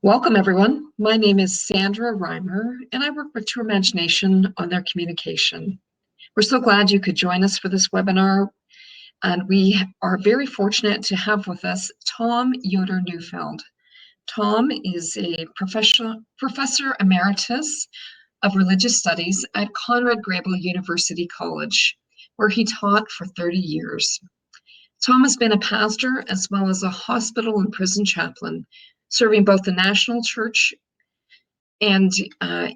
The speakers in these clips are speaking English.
Welcome, everyone. My name is Sandra Reimer, and I work with True Imagination on their communication. We're so glad you could join us for this webinar, and we are very fortunate to have with us Tom Yoder Neufeld. Tom is a professor emeritus of religious studies at Conrad Grebel University College, where he taught for 30 years. Tom has been a pastor as well as a hospital and prison chaplain, serving both the national church and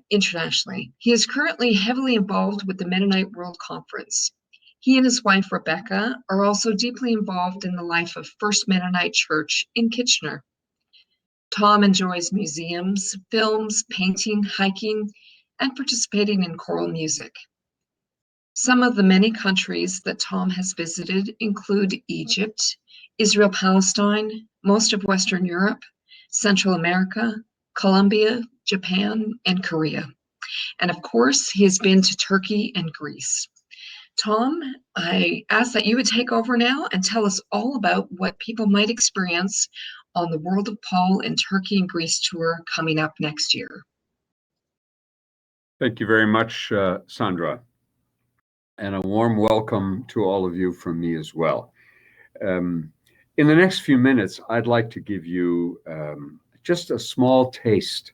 internationally. He is currently heavily involved with the Mennonite World Conference. He and his wife, Rebecca, are also deeply involved in the life of First Mennonite Church in Kitchener. Tom enjoys museums, films, painting, hiking, and participating in choral music. Some of the many countries that Tom has visited include Egypt, Israel, Palestine, most of Western Europe, Central America, Colombia, Japan, and Korea. And of course, he has been to Turkey and Greece. Tom, I ask that you would take over now and tell us all about what people might experience on the World of Paul in Turkey and Greece tour coming up next year. Thank you very much, Sandra, and a warm welcome to all of you from me as well. In the next few minutes, I'd like to give you just a small taste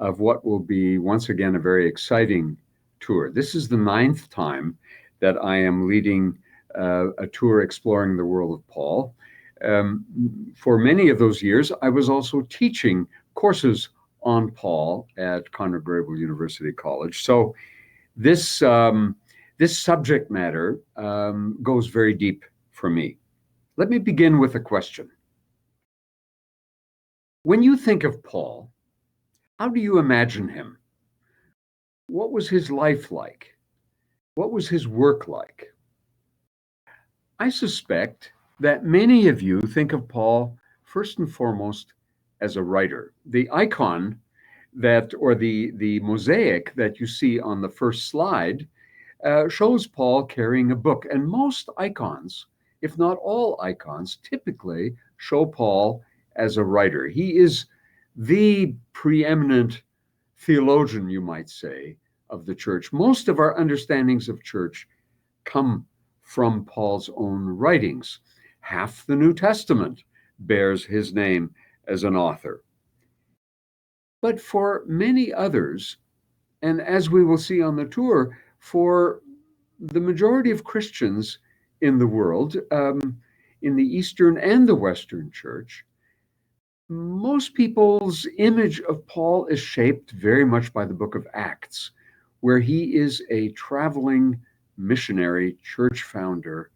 of what will be, once again, a very exciting tour. This is the 9th time that I am leading a tour exploring the world of Paul. For many of those years, I was also teaching courses on Paul at Conrad Grebel University College. So this subject matter goes very deep for me. Let me begin with a question. When you think of Paul, how do you imagine him? What was his life like? What was his work like? I suspect that many of you think of Paul first and foremost as a writer. The icon or the mosaic that you see on the first slide shows Paul carrying a book. And most icons, if not all icons, typically show Paul as a writer. He is the preeminent theologian, you might say, of the church. Most of our understandings of church come from Paul's own writings. Half the New Testament bears his name as an author. But for many others, and as we will see on the tour, for the majority of Christians in the world, in the Eastern and the Western Church, most people's image of Paul is shaped very much by the book of Acts, where he is a traveling missionary, church founder,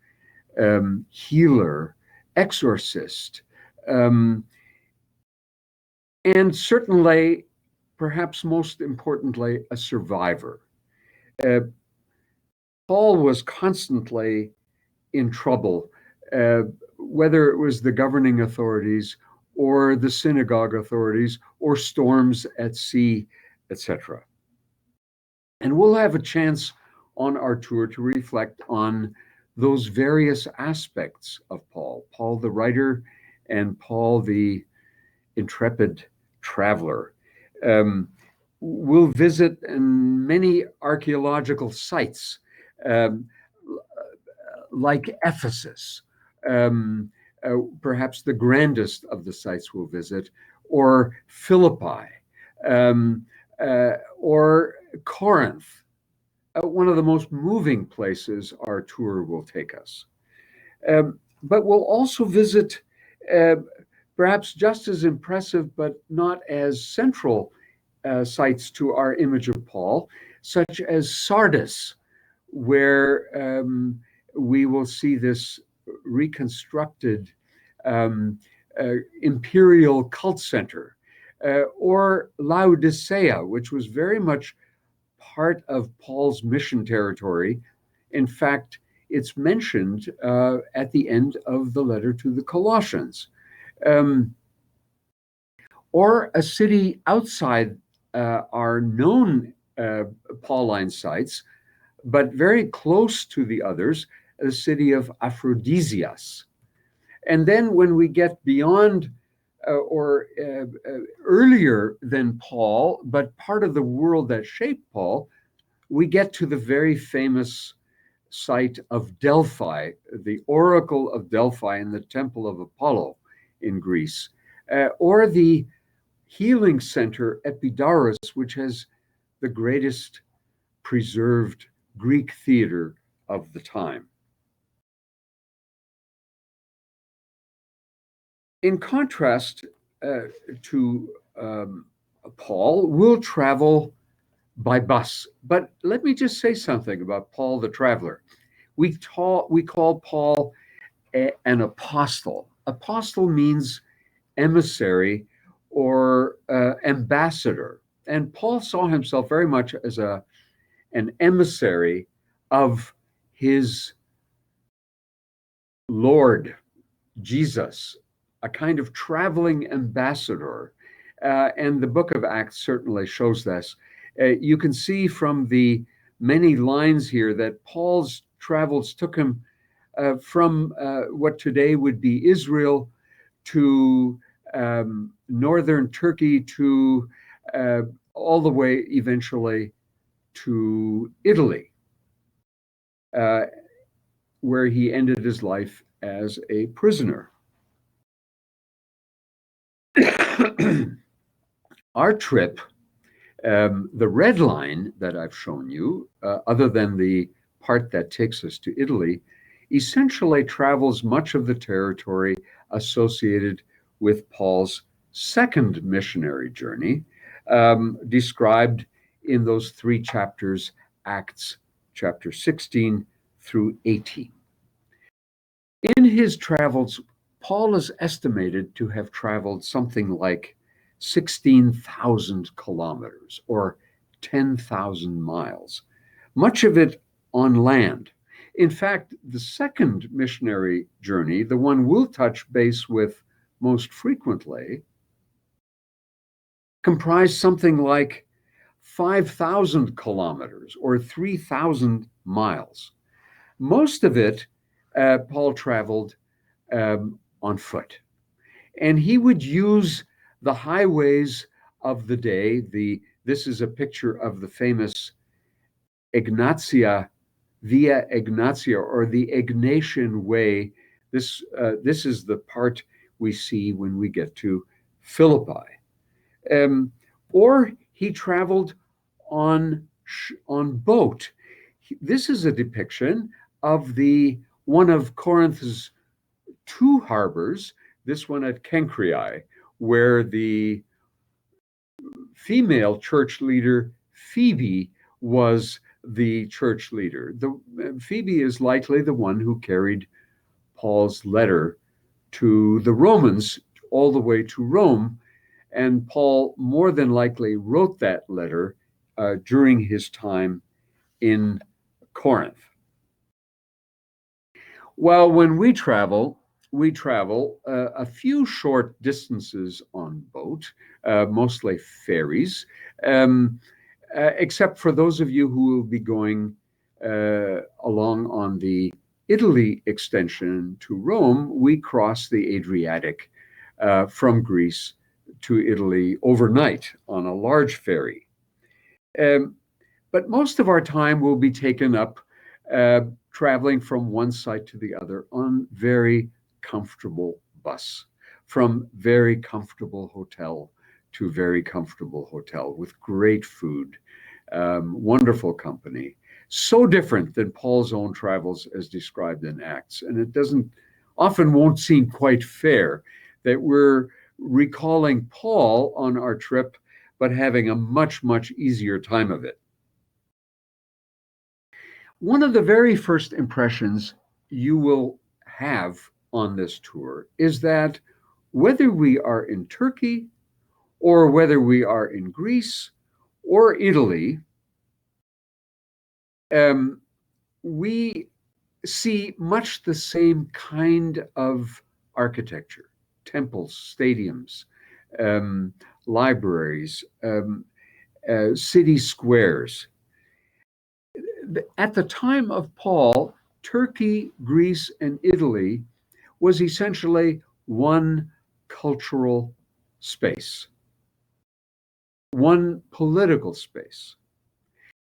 healer, exorcist, and certainly, perhaps most importantly, a survivor. Paul was constantly in trouble, whether it was the governing authorities or the synagogue authorities or storms at sea, etc. And we'll have a chance on our tour to reflect on those various aspects of Paul the writer and Paul the intrepid traveler. We'll visit many archaeological sites like Ephesus, perhaps the grandest of the sites we'll visit, or Philippi, or Corinth, one of the most moving places our tour will take us. But we'll also visit perhaps just as impressive, but not as central sites to our image of Paul, such as Sardis, where we will see this reconstructed imperial cult center, or Laodicea, which was very much part of Paul's mission territory. In fact, it's mentioned at the end of the letter to the Colossians. Or a city outside our known Pauline sites, but very close to the others, the city of Aphrodisias. And then when we get beyond earlier than Paul, but part of the world that shaped Paul, we get to the very famous site of Delphi, the Oracle of Delphi in the Temple of Apollo in Greece, or the healing center Epidaurus, which has the greatest preserved Greek theater of the time. In contrast to Paul, we'll travel by bus. But let me just say something about Paul the traveler. We call Paul an apostle. Apostle means emissary or ambassador. And Paul saw himself very much as an emissary of his Lord Jesus, a kind of traveling ambassador. And the book of Acts certainly shows this. You can see from the many lines here that Paul's travels took him from what today would be Israel to northern Turkey to all the way eventually to Italy, where he ended his life as a prisoner. Our trip, the red line that I've shown you, other than the part that takes us to Italy, essentially travels much of the territory associated with Paul's second missionary journey, described in those three chapters, Acts chapter 16 through 18. In his travels, Paul is estimated to have traveled something like 16,000 kilometers or 10,000 miles, much of it on land. In fact, the second missionary journey, the one we'll touch base with most frequently, comprised something like 5,000 kilometers or 3,000 miles. Most of it, Paul traveled on foot. And he would use the highways of the day. This is a picture of the famous Via Ignatia, or the Ignatian Way. This is the part we see when we get to Philippi. Or he traveled on boat. This is a depiction of one of Corinth's two harbors, this one at Kenkreia, where the female church leader Phoebe was the church leader. Phoebe is likely the one who carried Paul's letter to the Romans all the way to Rome, and Paul more than likely wrote that letter during his time in Corinth. Well, when we travel a few short distances on boat, mostly ferries, except for those of you who will be going along on the Italy extension to Rome. We cross the Adriatic from Greece to Italy overnight on a large ferry. But most of our time will be taken up traveling from one site to the other on very comfortable bus, from very comfortable hotel to very comfortable hotel with great food, wonderful company. So different than Paul's own travels as described in Acts. And it won't seem quite fair that we're recalling Paul on our trip, but having a much, much easier time of it. One of the very first impressions you will have on this tour is that whether we are in Turkey or whether we are in Greece or Italy, we see much the same kind of architecture: temples, stadiums, libraries, city squares. At the time of Paul, Turkey, Greece, and Italy was essentially one cultural space, one political space.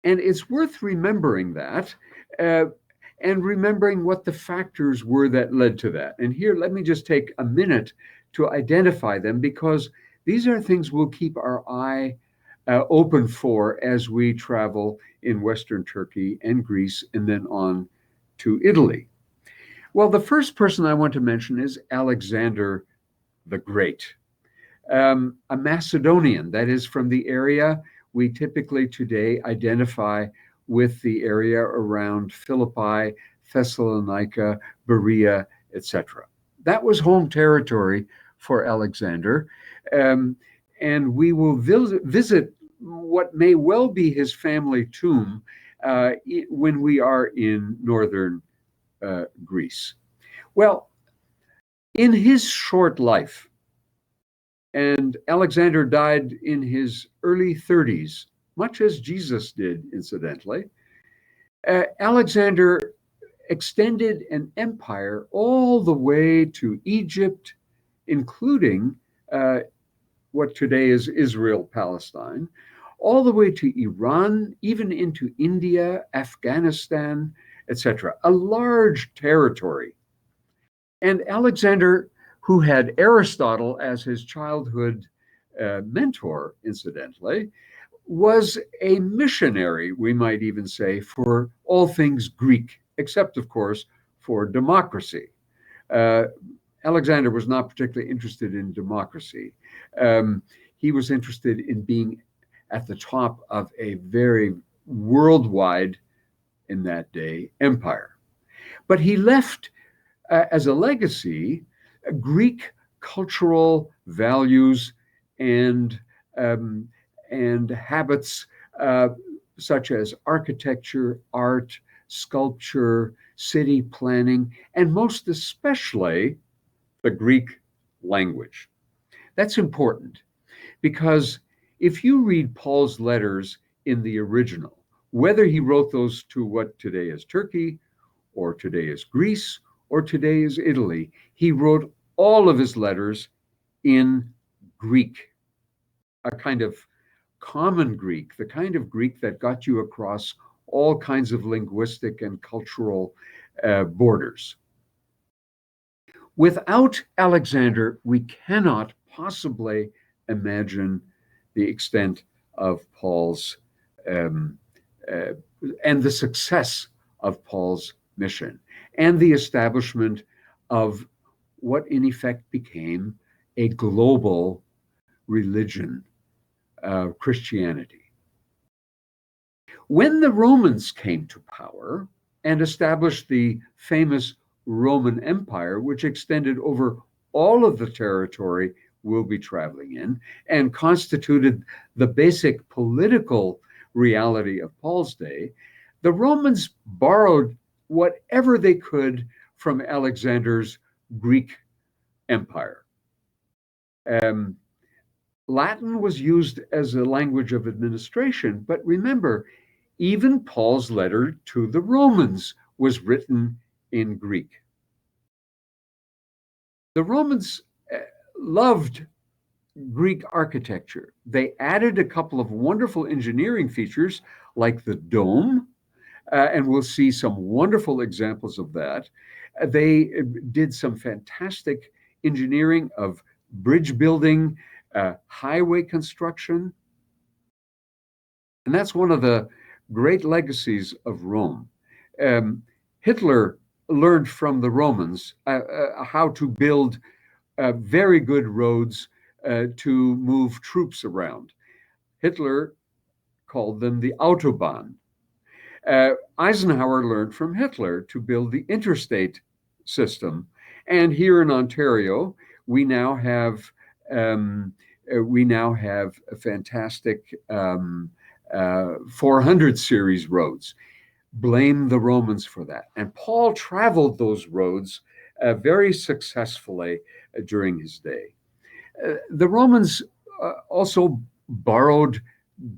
And it's worth remembering that uh, and remembering what the factors were that led to that. And here, let me just take a minute to identify them, because these are things we'll keep our eye open for as we travel in Western Turkey and Greece and then on to Italy. Well, the first person I want to mention is Alexander the Great, a Macedonian, that is from the area we typically today identify with the area around Philippi, Thessalonica, Berea, etc. That was home territory for Alexander. And we will visit what may well be his family tomb when we are in northern Greece. Well, in his short life, and Alexander died in his early 30s, much as Jesus did, incidentally. Alexander extended an empire all the way to Egypt, including what today is Israel, Palestine, all the way to Iran, even into India, Afghanistan, etc. A large territory. And Alexander, who had Aristotle as his childhood mentor, incidentally, was a missionary, we might even say, for all things Greek, except, of course, for democracy. Alexander was not particularly interested in democracy. He was interested in being at the top of a very worldwide, in that day, empire. But he left as a legacy Greek cultural values and habits such as architecture, art, sculpture, city planning, and most especially the Greek language. That's important because if you read Paul's letters in the original, whether he wrote those to what today is Turkey, or today is Greece, or today is Italy, he wrote all of his letters in Greek, a kind of common Greek, the kind of Greek that got you across all kinds of linguistic and cultural borders. Without Alexander, we cannot possibly imagine the extent of Paul's and the success of Paul's mission and the establishment of what in effect became a global religion, Christianity. When the Romans came to power and established the famous Roman Empire, which extended over all of the territory we'll be traveling in and constituted the basic political reality of Paul's day, the Romans borrowed whatever they could from Alexander's Greek Empire. Latin was used as a language of administration, but remember, even Paul's letter to the Romans was written in Greek. The Romans loved Greek architecture. They added a couple of wonderful engineering features like the dome, and we'll see some wonderful examples of that. They did some fantastic engineering of bridge building, highway construction. And that's one of the great legacies of Rome. Hitler learned from the Romans how to build very good roads to move troops around. Hitler called them the Autobahn. Eisenhower learned from Hitler to build the interstate system. And here in Ontario, we now have a fantastic 400 series roads. Blame the Romans for that. And Paul traveled those roads very successfully during his day. The Romans also borrowed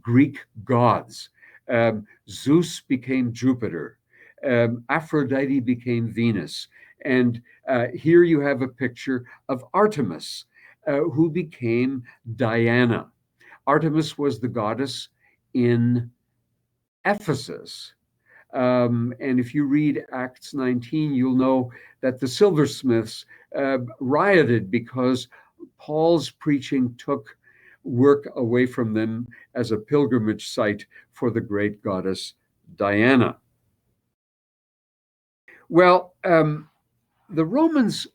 Greek gods. Zeus became Jupiter. Aphrodite became Venus. And here you have a picture of Artemis. who became Diana. Artemis was the goddess in Ephesus. And if you read Acts 19, you'll know that the silversmiths rioted because Paul's preaching took work away from them as a pilgrimage site for the great goddess Diana. Well, the Romans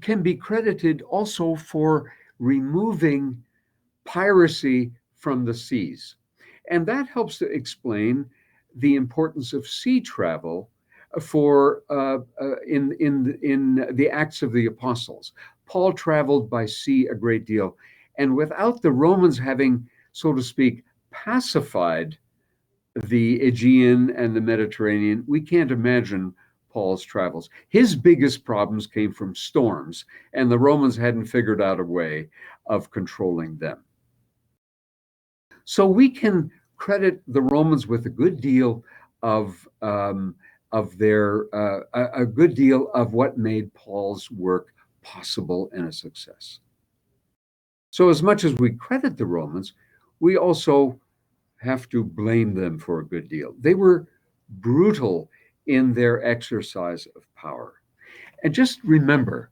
can be credited also for removing piracy from the seas. And that helps to explain the importance of sea travel for in the Acts of the Apostles. Paul traveled by sea a great deal, and without the Romans having, so to speak, pacified the Aegean and the Mediterranean, we can't imagine Paul's travels. His biggest problems came from storms, and the Romans hadn't figured out a way of controlling them. So we can credit the Romans with a good deal of their a good deal of what made Paul's work possible and a success. So as much as we credit the Romans, we also have to blame them for a good deal. They were brutal in their exercise of power. And just remember,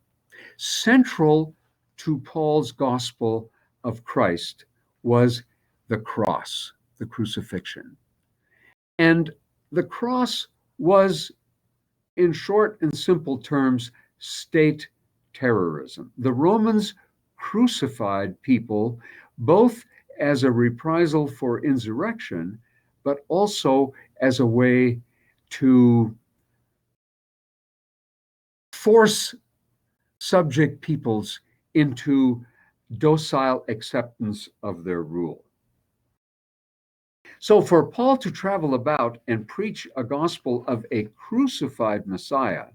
central to Paul's gospel of Christ was the cross, the crucifixion. And the cross was, in short and simple terms, state terrorism. The Romans crucified people both as a reprisal for insurrection, but also as a way to force subject peoples into docile acceptance of their rule. So for Paul to travel about and preach a gospel of a crucified Messiah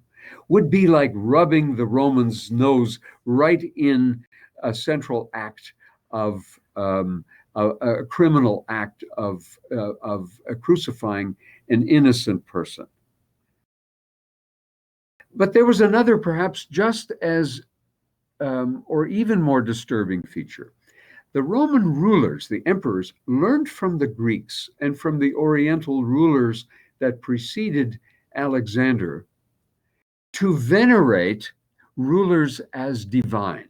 would be like rubbing the Romans' nose right in a central act of a criminal act of crucifying an innocent person. But there was another, perhaps just as or even more disturbing feature. The Roman rulers, the emperors, learned from the Greeks and from the Oriental rulers that preceded Alexander to venerate rulers as divine.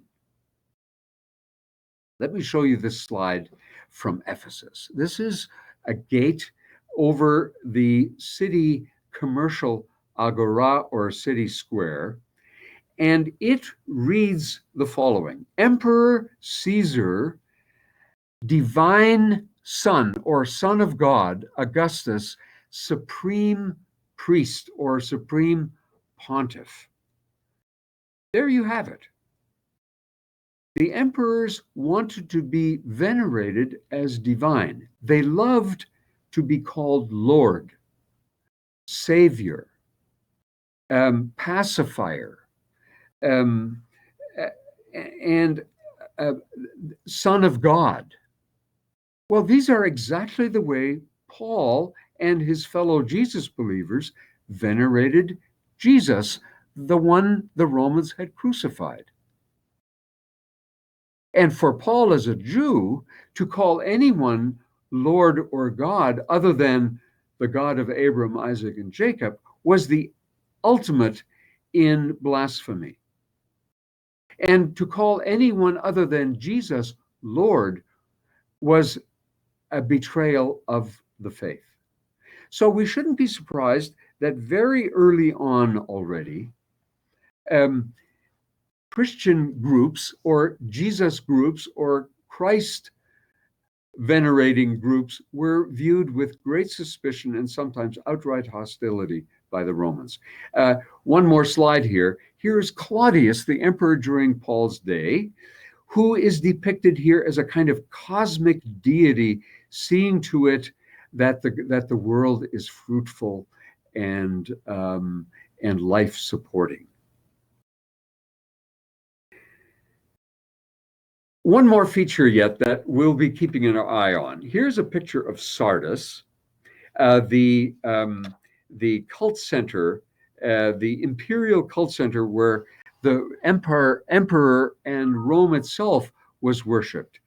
Let me show you this slide from Ephesus. This is a gate over the city commercial agora, or city square, and it reads the following: Emperor Caesar, divine son or son of God, Augustus, supreme priest or supreme pontiff. There you have it. The emperors wanted to be venerated as divine. They loved to be called Lord, Savior, pacifier, and Son of God. Well, these are exactly the way Paul and his fellow Jesus believers venerated Jesus, the one the Romans had crucified. And for Paul as a Jew, to call anyone Lord or God other than the God of Abram, Isaac, and Jacob was the ultimate in blasphemy. And to call anyone other than Jesus Lord was a betrayal of the faith. So we shouldn't be surprised that very early on already, Christian groups or Jesus groups or Christ venerating groups were viewed with great suspicion and sometimes outright hostility by the Romans. One more slide here. Here's Claudius, the emperor during Paul's day, who is depicted here as a kind of cosmic deity, seeing to it that the world is fruitful and life supporting. One more feature yet that we'll be keeping an eye on. Here's a picture of Sardis, the cult center, the imperial cult center where The emperor and Rome itself was worshipped.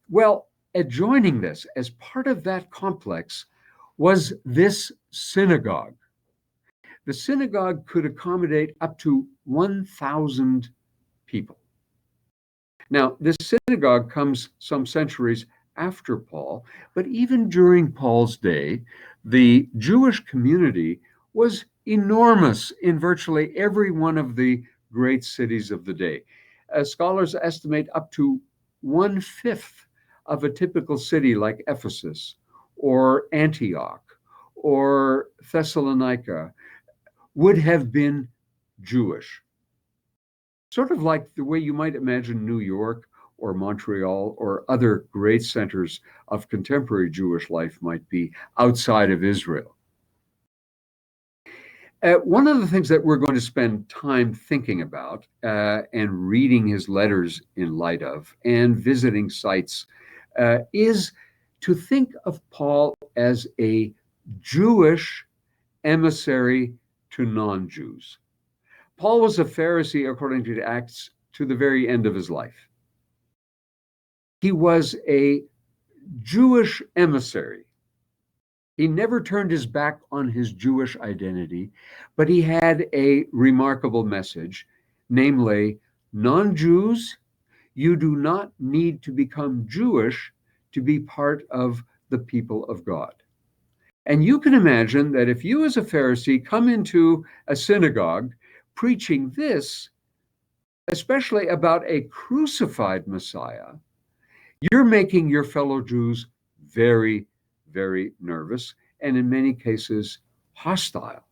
Well, adjoining this, as part of that complex, was this synagogue. The synagogue could accommodate up to 1,000 people. Now, this synagogue comes some centuries after Paul, but even during Paul's day, the Jewish community was enormous in virtually every one of the great cities of the day. Scholars estimate up to 1/5 of a typical city like Ephesus or Antioch or Thessalonica would have been Jewish. Sort of like the way you might imagine New York or Montreal or other great centers of contemporary Jewish life might be outside of Israel. One of the things that we're going to spend time thinking about and reading his letters in light of and visiting sites is to think of Paul as a Jewish emissary to non-Jews. Paul was a Pharisee, according to the Acts, to the very end of his life. He was a Jewish emissary. He never turned his back on his Jewish identity, but he had a remarkable message, namely, non-Jews, you do not need to become Jewish to be part of the people of God. And you can imagine that if you as a Pharisee come into a synagogue preaching this, especially about a crucified Messiah, you're making your fellow Jews very, very nervous and in many cases hostile.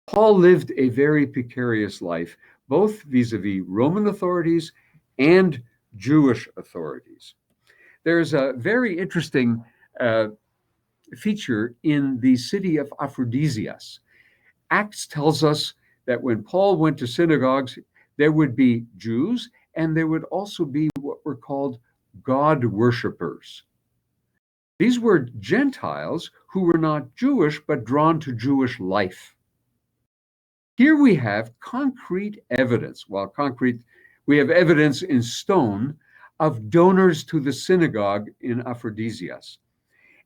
Paul lived a very precarious life, both vis-a-vis Roman authorities and Jewish authorities. There's a very interesting feature in the city of Aphrodisias. Acts tells us that when Paul went to synagogues, there would be Jews and there would also be what were called God worshippers. These were Gentiles who were not Jewish but drawn to Jewish life. Here we have concrete evidence, we have evidence in stone of donors to the synagogue in Aphrodisias.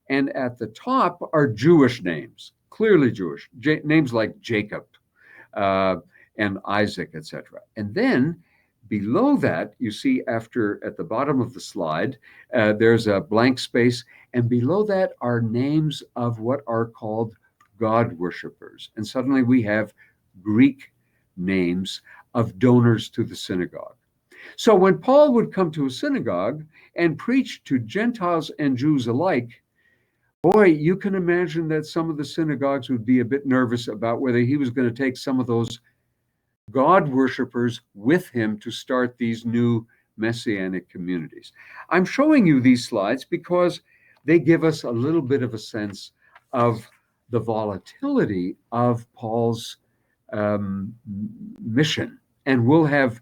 And at the top are Jewish names, clearly Jewish, names like Jacob and Isaac, etc. And then below that, you see at the bottom of the slide, there's a blank space, and below that are names of what are called God worshippers. And suddenly we have Greek names of donors to the synagogue. So when Paul would come to a synagogue and preach to Gentiles and Jews alike, boy, you can imagine that some of the synagogues would be a bit nervous about whether he was going to take some of those God worshippers with him to start these new messianic communities. I'm showing you these slides because they give us a little bit of a sense of the volatility of Paul's mission. And we'll have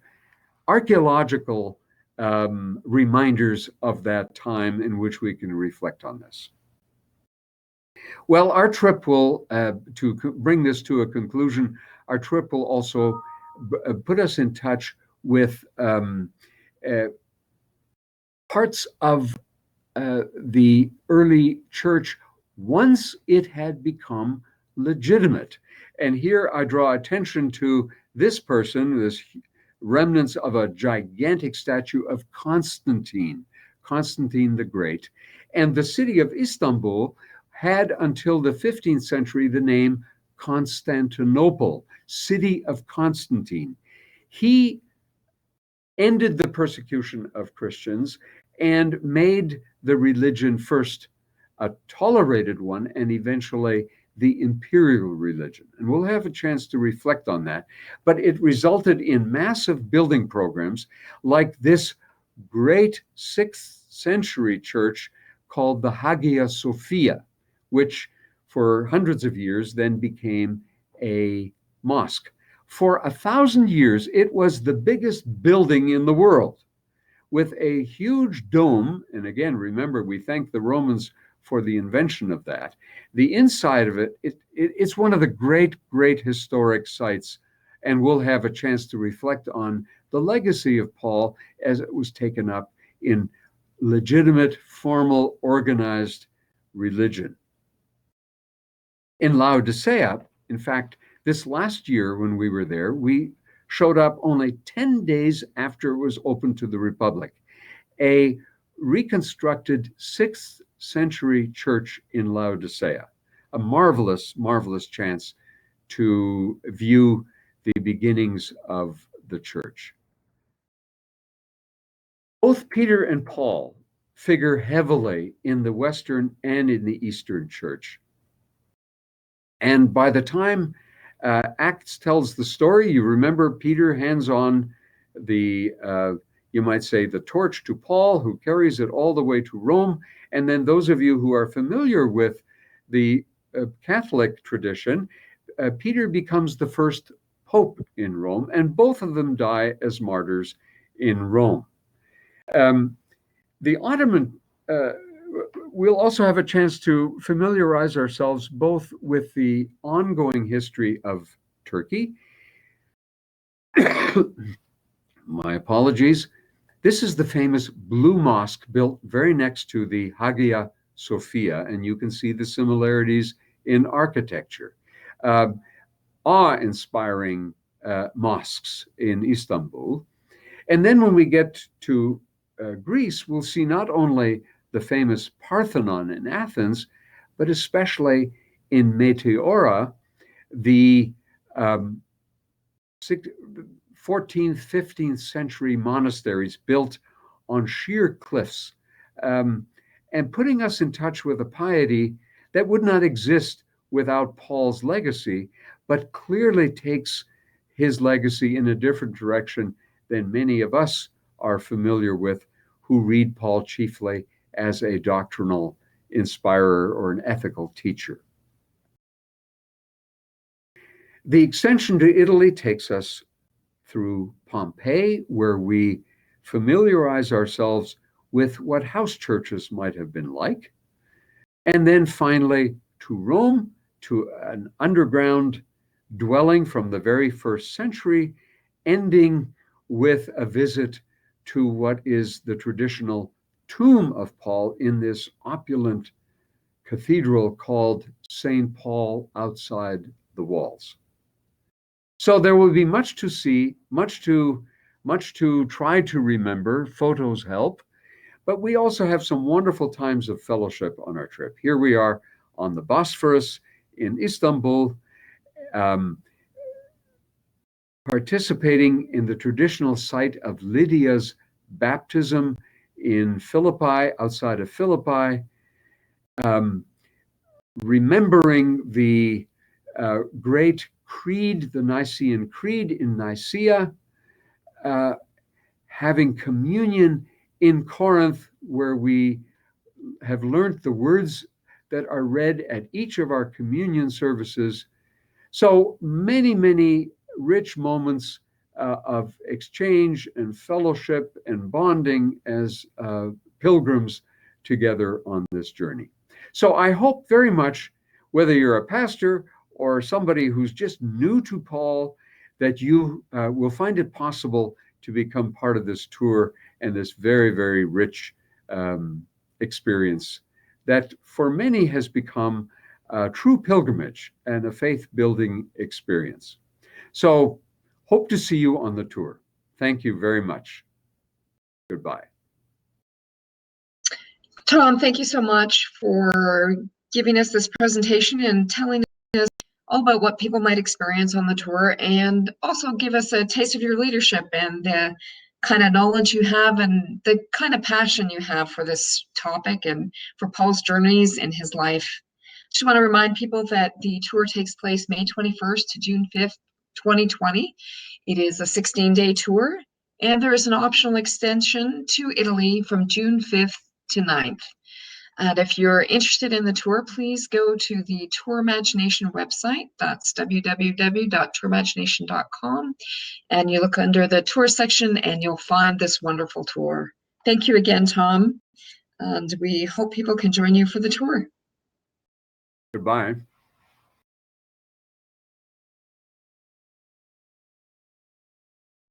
archaeological reminders of that time in which we can reflect on this. Well, our trip will, to bring this to a conclusion, our trip will also put us in touch with parts of the early church once it had become legitimate. And here I draw attention to this person, this remnants of a gigantic statue of Constantine the Great. And the city of Istanbul had until the 15th century the name Constantinople, city of Constantine. He ended the persecution of Christians and made the religion first a tolerated one and eventually the imperial religion. And we'll have a chance to reflect on that. But it resulted in massive building programs like this great 6th century church called the Hagia Sophia, which for hundreds of years then became a mosque. For 1,000 years, it was the biggest building in the world with a huge dome. And again, remember, we thank the Romans for the invention of that. The inside of it's one of the great historic sites and we'll have a chance to reflect on the legacy of Paul as it was taken up in legitimate, formal, organized religion. In Laodicea, in fact, this last year when we were there, we showed up only 10 days after it was open to the Republic, a reconstructed 6th century church in Laodicea, a marvelous, marvelous chance to view the beginnings of the church. Both Peter and Paul figure heavily in the Western and in the Eastern church. And by the time Acts tells the story, you remember Peter hands on the, you might say, the torch to Paul, who carries it all the way to Rome. And then those of you who are familiar with the Catholic tradition, Peter becomes the first pope in Rome, and both of them die as martyrs in Rome. The Ottoman, we'll also have a chance to familiarize ourselves both with the ongoing history of Turkey. My apologies. This is the famous Blue Mosque built very next to the Hagia Sophia, and you can see the similarities in architecture. Awe-inspiring mosques in Istanbul. And then when we get to Greece, we'll see not only the famous Parthenon in Athens, but especially in Meteora, the 14th, 15th century monasteries built on sheer cliffs, and putting us in touch with a piety that would not exist without Paul's legacy, but clearly takes his legacy in a different direction than many of us are familiar with, who read Paul chiefly as a doctrinal inspirer or an ethical teacher. The extension to Italy takes us through Pompeii, where we familiarize ourselves with what house churches might have been like, and then finally to Rome, to an underground dwelling from the very first century, ending with a visit to what is the traditional tomb of Paul in this opulent cathedral called St. Paul outside the walls. So there will be much to see, much to try to remember. Photos help, but we also have some wonderful times of fellowship on our trip. Here we are on the Bosphorus in Istanbul, participating in the traditional site of Lydia's baptism in Philippi, outside of Philippi, remembering the great creed, the Nicene Creed in Nicaea, having communion in Corinth, where we have learned the words that are read at each of our communion services. So many, many rich moments of exchange and fellowship and bonding as pilgrims together on this journey. So I hope very much, whether you're a pastor or somebody who's just new to Paul, that you will find it possible to become part of this tour and this very, very rich experience that for many has become a true pilgrimage and a faith-building experience. So hope to see you on the tour. Thank you very much. Goodbye. Tom, thank you so much for giving us this presentation and telling us all about what people might experience on the tour, and also give us a taste of your leadership and the kind of knowledge you have and the kind of passion you have for this topic and for Paul's journeys in his life. Just want to remind people that the tour takes place May 21st to June 5th, 2020. It is a 16-day tour, and there is an optional extension to Italy from June 5th to 9th. And if you're interested in the tour, please go to the Tour Imagination website. That's www.tourimagination.com. And you look under the tour section and you'll find this wonderful tour. Thank you again, Tom. And we hope people can join you for the tour. Goodbye.